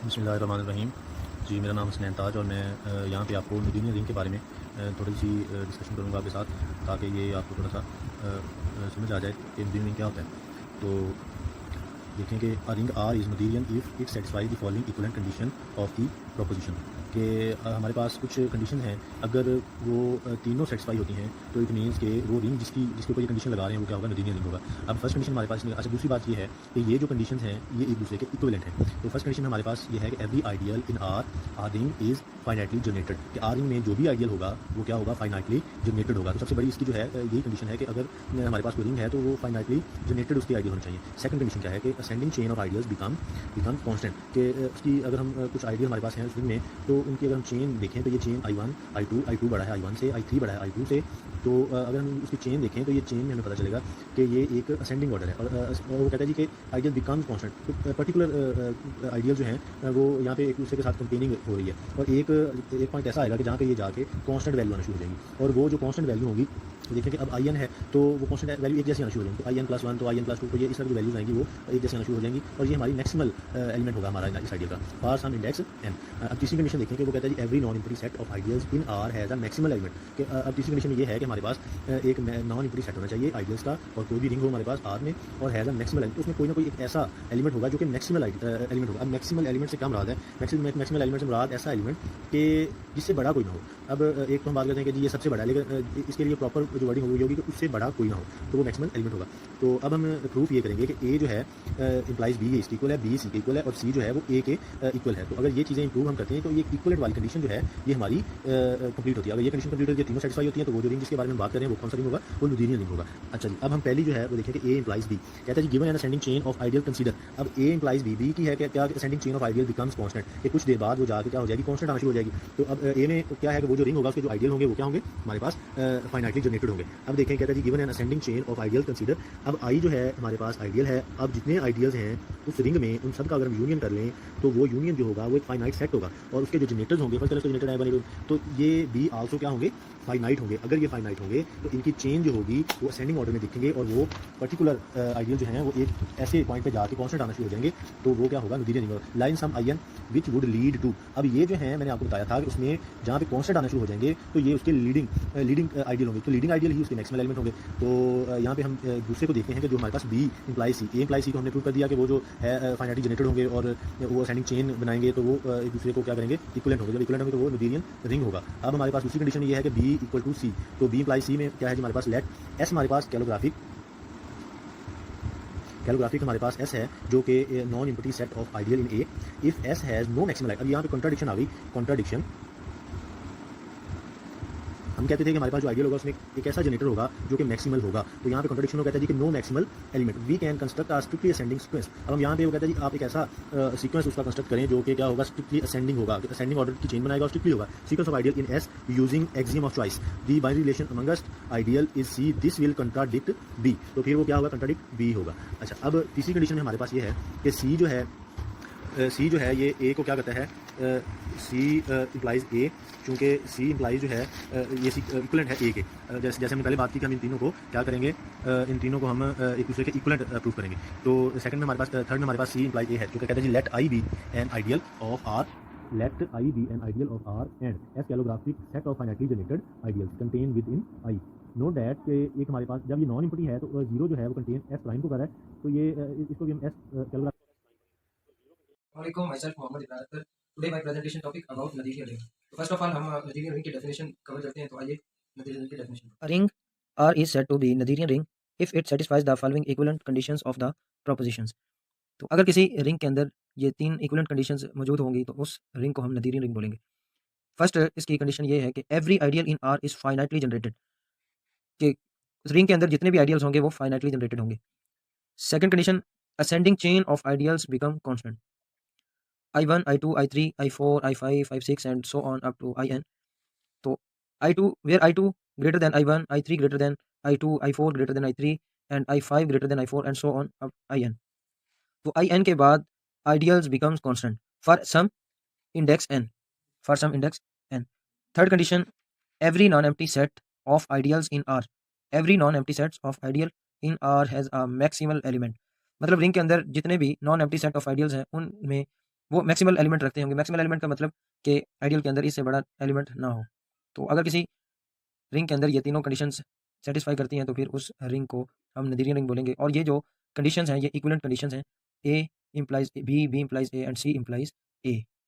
बिस्मिल्लाहिर्रहमानिर्रहीम। जी, मेरा नाम हसनैन ताज और मैं यहाँ पे आपको नदीम रिंग के बारे में थोड़ी सी डिस्कशन करूँगा आपके साथ, ताकि ये आपको थोड़ा सा समझ आ जाए कि नदीम रिंग क्या होता है। तो देखें कि a ring R is Noetherian if it satisfies the following equivalent condition of the proposition, कि हमारे पास कुछ कंडीशन हैं, अगर वो तीनों सैटिस्फाई होती हैं तो इट मीन्स कि वो रिंग जिसके ऊपर ये कंडीशन लगा रहे हैं वो क्या होगा, नोथेरियन रिंग होगा। अब फर्स्ट कंडीशन हमारे पास अच्छा, दूसरी बात ये है कि ये जो कंडीशंस हैं ये एक दूसरे के इक्विवेलेंट हैं। तो फर्स्ट कंडीशन हमारे पास ये है कि every ideal in R ring is finitely generated, कि आर रिंग में जो भी आइडियल होगा वो क्या होगा, फाइनाइटली जनरेटेड होगा। तो सबसे बड़ी इसकी जो है यही कंडीशन है कि अगर हमारे पास कोई रिंग है तो वो फाइनाइटली जनरेटेड उसकी आइडियल होनी चाहिए। सेकंड कंडीशन क्या है कि ascending chain of ideals become constant, कि उसकी अगर हम कुछ आइडियल हमारे पास हैं उस रिंग में, तो उनकी अगर हम चेन देखें तो ये चेन I1 I2 बड़ा है I1 से, I3 बड़ा है I2 से। तो अगर हम उसकी चेन देखें तो ये चेन में हमें पता चलेगा कि ये एक असेंडिंग ऑर्डर है। और वो कहता है जी कि आइडियल बिकम्स कांस्टेंट, तो पर्टिकुलर आइडियल जो हैं वो यहाँ पे एक दूसरे के साथ कंपेयरिंग हो रही है। और एक पॉइंट ऐसा आएगा कि जहाँ पे ये जाके कांस्टेंट वैल्यू आना शुरू हो जाएगी, और वो जो कांस्टेंट वैल्यू होगी, देखें कि अब आई एन है तो वो कांस्टेंट वैल्यू एक जैसी आना शुरू हो जाएगी। तो IN+1 तो IN+2, तो ये इस तरह की वैल्यूज आएंगी वो एक जैसी आना शुरू हो जाएंगी, और ये हमारी मैक्सिमल एलिमेंट होगा हमारा इस आइडियल का फॉर सम इंडेक्स n। अब तीसरी कंडीशन देखें कि वो कहता है जी every non empty set of ideals in R has a maximal element, कि अब तीसरी कंडीशन में ये है कि हमारे पास एक नॉन इम्पटी सेट होना चाहिए आइडियल्स का, और कोई भी रिंग हो हमारे पास आर में और हैज़ अ मैक्सिमल एलिमेंट, तो उसमें कोई ना कोई एक ऐसा एलिमेंट होगा जो कि मैक्सिमल एलिमेंट होगा। अब मैक्सिमल एलिमेंट से क्या मुराद है, मैक्सिमल एलिमेंट से मुराद ऐसा एलिमेंट कि जिससे बड़ा कोई ना हो। अब एक तो हम बात करते हैं कि जी ये सबसे बड़ा है, लेकिन इसके लिए प्रॉपर जो वर्डिंग होगी कि उससे बड़ा कोई ना हो, तो वो मैक्सिमल एलिमेंट होगा। तो अब हम प्रूफ ये करेंगे कि ए जो है इंप्लाइज बी इसके इक्वल है, बी सी के इक्वल है, और सी जो है वो ए के इक्वल है। तो अगर ये चीज़ें इंप्रूव हम करते हैं तो ये इक्वलेंट वाली कंडीशन जो है ये हमारी कंप्लीट होती है। अगर ये कंडीशन कंप्लीट होती है, तीनों सेटिस्फाई होती है, तो वो जो रिंग जिसके बारे में बात कर रहे हैं वो कौन सा रिंग होगा, वो नोथेरियन रिंग होगा। अच्छा जी, अब हम पहली जो है वो देखें कि ए इंप्लाइज बी, कहता है जी given an ascending chain of ideal consider. अब ए इंप्लाइज बी, बी की है कि क्या ascending chain of ideal becomes constant, कि कुछ देर बाद वो जाके क्या हो जाएगी, कांस्टेंट आना शुरू हो जाएगी। तो अब ए में क्या है कि वो जो रिंग होगा उसके जो आइडियल होंगे वो क्या होंगे, हमारे पास फाइनाइटली जनरेटेड होंगे। अब देखें कहता है जी given an ascending chain of ideal consider. अब आई जो है हमारे पास आइडियल है, अब जितने आइडियल्स हैं उस रिंग में उन सब का अगर हम यूनियन कर लें तो वो यूनियन जो होगा वो एक फाइनाइट सेट होगा, और उसके जो जनरेटर्स होंगे फर्स्ट जनरेटर है बने, तो ये बी आल्सो क्या होंगे, फाइनाइट होंगे। अगर ये फाइनाइट होंगे तो इनकी चेन जो होगी वो असेंडिंग ऑर्डर में दिखेंगे, और वो पर्टिकुलर आइडियल जो है वो एक ऐसे पॉइंट पे जाके कांस्टेंट आना शुरू हो जाएंगे, तो वो क्या होगा, नोथेरियन रिंग होगा। Line sum IN which would lead to, अब ये जो है मैंने आपको बताया था कि उसमें जहाँ पे कांस्टेंट आना शुरू हो जाएंगे तो ये उसके लीडिंग आइडियल होंगे, तो लीडिंग आइडियल ही उसके मैक्सिमल एलिमेंट होंगे। तो यहाँ पे हम दूसरे को देखते हैं कि जो हमारे पास बी इंप्लाई सी, ए इंप्लाई सी को हमने प्रूव कर दिया कि वो जो है फाइनाइटली जनरेटेड होंगे, और वो असेंडिंग चेन बनाएंगे, तो वो एक दूसरे को क्या करेंगे, इक्विवेलेंट होंगे। जब इक्विवेलेंट होंगे तो वो नोथेरियन रिंग होगा। अब हमारे पास दूसरी कंडीशन ये है कि बी इक्वल टू सी, तो बी इंप्लाई सी में क्या है जी हमारे पास लेट एस, हमारे पास कैलोग्राफिक हमारे पास एस है जो कि non empty set of ideal in A if S has no maximal. अब यहाँ पे कॉन्ट्राडिक्शन आ गई, कॉन्ट्राडिक्शन। हम कहते थे कि हमारे पास जो आइडियल होगा उसमें एक ऐसा जनरेटर होगा जो कि मैक्सिमल होगा, तो यहाँ पे कॉन्ट्रडिक्शन हो कहता है जी कि no maximal element we can construct a strictly ascending sequence. अब हम यहाँ पे वो कहता है जी आप एक ऐसा सीक्वेंस उसका कंस्ट्रक्ट करें जो कि क्या होगा, स्ट्रिक्टली असेंडिंग होगा, असेंडिंग ऑर्डर की चेन बनाएगा और स्ट्रिक्टली होगा। Sequence of ideal in S using axiom of choice, the binary relation amongst ideal is C, this will contradict B, तो फिर वो क्या होगा, कंट्राडिक्ट बी होगा। अच्छा, अब तीसरी कंडीशन में हमारे पास ये है कि सी जो है ये ए को क्या कहता है, सी इंप्लाइज ए, चूँकि सी इंप्लाइज जो है ये इक्वलेंट है ए के। जैसे हमने पहले बात की कि हम इन तीनों को क्या करेंगे, इन तीनों को हम एक दूसरे के इक्वलेंट प्रूव करेंगे। तो सेकंड में हमारे पास, थर्ड में हमारे पास सी इंप्लाइज ए है, जो कहता है जी let I be an ideal of R, let I be an ideal of R and S calligraphic set of finitely generated ideals contain within I. Note that एक हमारे पास जब ये नॉन इम्पटी है तो जीरो जो है वो contain S prime को कर रहा है, तो ये इसको भी हम S कैलोग्राफिक। Assalamualaikum, myself Mohammed Ibrahim. Today my presentation topic about Nathaniel ring. तो first of all हम Nathaniel ring की definition cover करते हैं, तो आइए Nathaniel ring की definition। A ring R is said to be Nathaniel ring if it satisfies the following equivalent conditions of the propositions। तो अगर किसी रिंग के अंदर ये तीन इक्विवेलेंट कंडीशंस मौजूद होंगी तो उस रिंग को हम नदीरियन रिंग बोलेंगे। फर्स्ट इसकी कंडीशन ये है कि every ideal in are is finitely generated, कि उस रिंग के अंदर जितने भी आइडियल्स होंगे वो फाइनाइटली जनरेटेड होंगे। Second condition, ascending chain of ideals become constant, I1 I2 I3 I4 I5 I6 and so on up to IN। तो I2 where I2 greater than I1, I3 greater than I2, I4 greater than I3 and I5 greater than I4 and so on up IN। तो IN के बाद ideals becomes constant for some index n, for some index n। Third condition, every non-empty set of ideals in R, every non-empty sets of ideal in R has a maximal element। मतलब ring के अंदर जितने भी non empty set of ideals हैं उनमें वो maximal element रखते होंगे। मैक्सिमल एलिमेंट का मतलब कि आइडियल के अंदर इससे बड़ा एलिमेंट ना हो। तो अगर किसी रिंग के अंदर ये तीनों कंडीशंस सेटिस्फाई करती हैं तो फिर उस रिंग को हम नदीरियन रिंग बोलेंगे। और ये जो कंडीशंस हैं ये इक्विवेलेंट कंडीशंस हैं, A implies B, B implies A and C implies A.